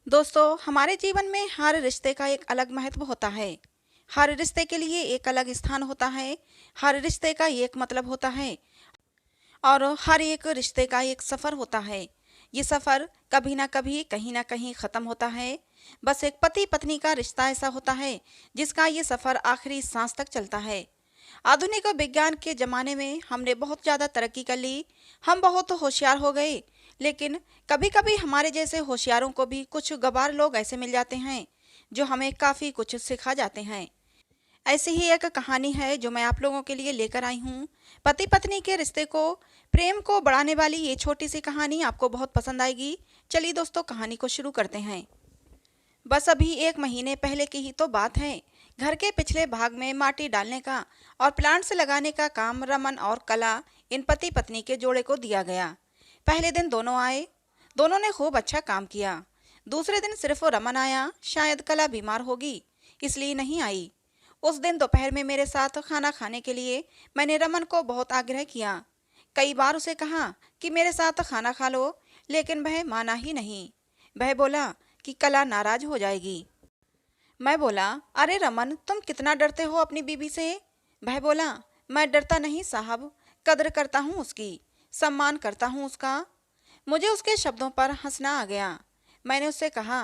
दोस्तों, हमारे जीवन में हर रिश्ते का एक अलग महत्व होता है। हर रिश्ते के लिए एक अलग स्थान होता है। हर रिश्ते का एक मतलब होता है और हर एक रिश्ते का एक सफ़र होता है। ये सफ़र कभी ना कभी कहीं ना कहीं ख़त्म होता है। बस एक पति पत्नी का रिश्ता ऐसा होता है जिसका ये सफ़र आखिरी सांस तक चलता है। आधुनिक विज्ञान के ज़माने में हमने बहुत ज़्यादा तरक्की कर ली। हम बहुत होशियार हो गए। लेकिन कभी कभी हमारे जैसे होशियारों को भी कुछ गवार लोग ऐसे मिल जाते हैं जो हमें काफ़ी कुछ सिखा जाते हैं। ऐसी ही एक कहानी है जो मैं आप लोगों के लिए लेकर आई हूँ। पति पत्नी के रिश्ते को, प्रेम को बढ़ाने वाली ये छोटी सी कहानी आपको बहुत पसंद आएगी। चलिए दोस्तों, कहानी को शुरू करते हैं। बस अभी 1 महीने पहले की ही तो बात है। घर के पिछले भाग में माटी डालने का और प्लांट्स लगाने का काम रमन और कला, इन पति पत्नी के जोड़े को दिया गया। पहले दिन दोनों आए। दोनों ने खूब अच्छा काम किया। दूसरे दिन सिर्फ रमन आया। शायद कला बीमार होगी, इसलिए नहीं आई। उस दिन दोपहर में मेरे साथ खाना खाने के लिए मैंने रमन को बहुत आग्रह किया। कई बार उसे कहा कि मेरे साथ खाना खा लो, लेकिन वह माना ही नहीं। वह बोला कि कला नाराज हो जाएगी। मैं बोला, अरे रमन, तुम कितना डरते हो अपनी बीवी से। वह बोला, मैं डरता नहीं साहब, कद्र करता हूँ उसकी, सम्मान करता हूँ उसका। मुझे उसके शब्दों पर हंसना आ गया। मैंने उससे कहा,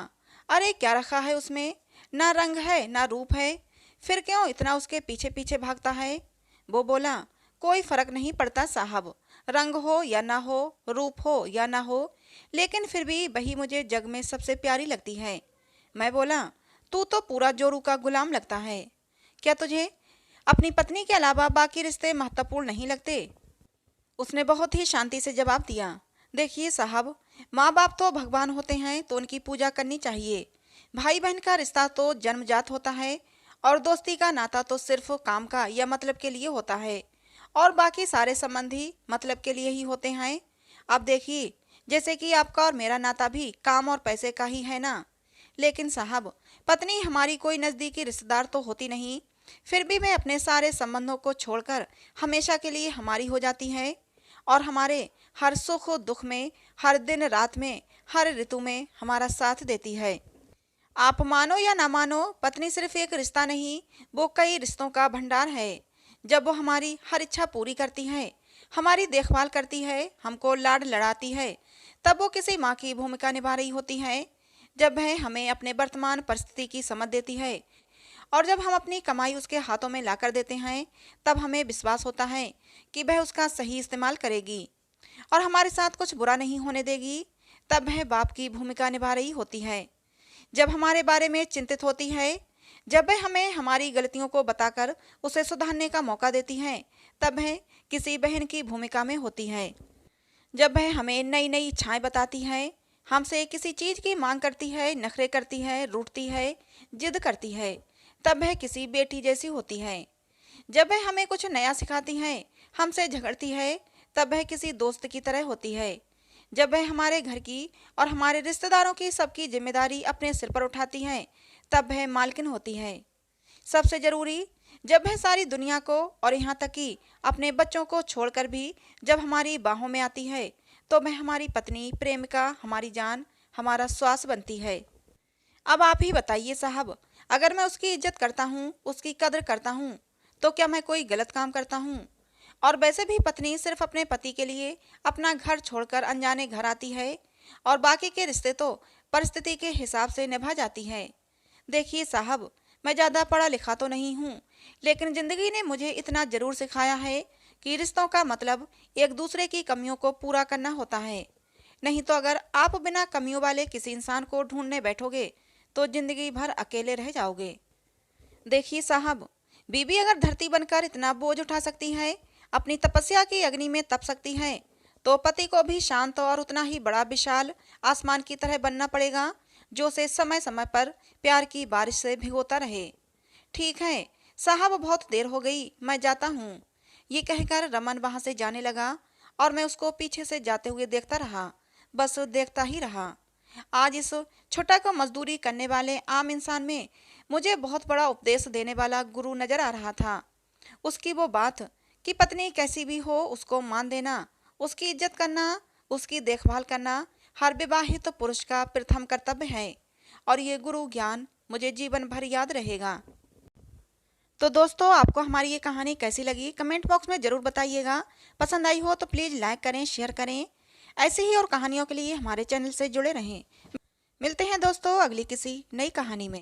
अरे क्या रखा है उसमें, ना रंग है ना रूप है, फिर क्यों इतना उसके पीछे पीछे भागता है। वो बोला, कोई फर्क नहीं पड़ता साहब, रंग हो या ना हो, रूप हो या ना हो, लेकिन फिर भी वही मुझे जग में सबसे प्यारी लगती है। मैं बोला, तू तो पूरा जोरू का गुलाम लगता है। क्या तुझे अपनी पत्नी के अलावा बाकी रिश्ते महत्वपूर्ण नहीं लगते। उसने बहुत ही शांति से जवाब दिया, देखिए साहब, माँ बाप तो भगवान होते हैं तो उनकी पूजा करनी चाहिए। भाई बहन का रिश्ता तो जन्मजात होता है और दोस्ती का नाता तो सिर्फ काम का या मतलब के लिए होता है, और बाकी सारे संबंधी मतलब के लिए ही होते हैं। अब देखिए, जैसे कि आपका और मेरा नाता भी काम और पैसे का ही है ना। लेकिन साहब, पत्नी हमारी कोई नज़दीकी रिश्तेदार तो होती नहीं, फिर भी मैं अपने सारे संबंधों को छोड़कर हमेशा के लिए हमारी हो जाती है और हमारे हर सुख दुख में, हर दिन रात में, हर ऋतु में हमारा साथ देती है। आप मानो या ना मानो, पत्नी सिर्फ एक रिश्ता नहीं, वो कई रिश्तों का भंडार है। जब वो हमारी हर इच्छा पूरी करती है, हमारी देखभाल करती है, हमको लाड लड़ाती है, तब वो किसी माँ की भूमिका निभा रही होती है। जब वह हमें अपने वर्तमान परिस्थिति की समझ देती है और जब हम अपनी कमाई उसके हाथों में लाकर देते हैं, तब हमें विश्वास होता है कि वह उसका सही इस्तेमाल करेगी और हमारे साथ कुछ बुरा नहीं होने देगी। तब वह बाप की भूमिका निभा रही होती है। जब हमारे बारे में चिंतित होती है, जब वह हमें हमारी गलतियों को बताकर उसे सुधारने का मौका देती है, तब वह किसी बहन की भूमिका में होती है। जब वह हमें नई नई इच्छाएं बताती है, हमसे किसी चीज़ की मांग करती है, नखरे करती है, रूठती है, जिद करती है, तब वह किसी बेटी जैसी होती है। जब वह हमें कुछ नया सिखाती है, हमसे झगड़ती है, तब वह किसी दोस्त की तरह होती है। जब वह हमारे घर की और हमारे रिश्तेदारों की सबकी जिम्मेदारी अपने सिर पर उठाती है, तब वह मालकिन होती है। सबसे जरूरी, जब वह सारी दुनिया को और यहाँ तक कि अपने बच्चों को छोड़कर भी जब हमारी बाहों में आती है, तो वह हमारी पत्नी, प्रेमिका, हमारी जान, हमारा श्वास बनती है। अब आप ही बताइए साहब, अगर मैं उसकी इज्जत करता हूँ, उसकी कद्र करता हूँ, तो क्या मैं कोई गलत काम करता हूँ। और वैसे भी पत्नी सिर्फ अपने पति के लिए अपना घर छोड़कर अनजाने घर आती है और बाकी के रिश्ते तो परिस्थिति के हिसाब से निभा जाती है। देखिए साहब, मैं ज़्यादा पढ़ा लिखा तो नहीं हूँ, लेकिन ज़िंदगी ने मुझे इतना ज़रूर सिखाया है कि रिश्तों का मतलब एक दूसरे की कमियों को पूरा करना होता है। नहीं तो अगर आप बिना कमियों वाले किसी इंसान को ढूंढने बैठोगे तो जिंदगी भर अकेले रह जाओगे। देखिए साहब, बीबी अगर धरती बनकर इतना बोझ उठा सकती है, अपनी तपस्या की अग्नि में तप सकती है, तो पति को भी शांत और उतना ही बड़ा विशाल आसमान की तरह बनना पड़ेगा, जो उसे समय समय पर प्यार की बारिश से भिगोता रहे। ठीक है साहब, बहुत देर हो गई, मैं जाता हूँ। ये कहकर रमन वहां से जाने लगा और मैं उसको पीछे से जाते हुए देखता रहा, बस देखता ही रहा। आज इस छोटा को मजदूरी करने वाले आम इंसान में मुझे बहुत बड़ा उपदेश देने वाला गुरु नजर आ रहा था। उसकी वो बात कि पत्नी कैसी भी हो उसको मान देना, उसकी इज्जत करना, उसकी देखभाल करना हर विवाहित पुरुष का प्रथम कर्तव्य है। और ये गुरु ज्ञान मुझे जीवन भर याद रहेगा। तो दोस्तों, आपको हमारी ये कहानी कैसी लगी कमेंट बॉक्स में ज़रूर बताइएगा। पसंद आई हो तो प्लीज़ लाइक करें, शेयर करें। ऐसे ही और कहानियों के लिए हमारे चैनल से जुड़े रहें। मिलते हैं दोस्तों अगली किसी नई कहानी में।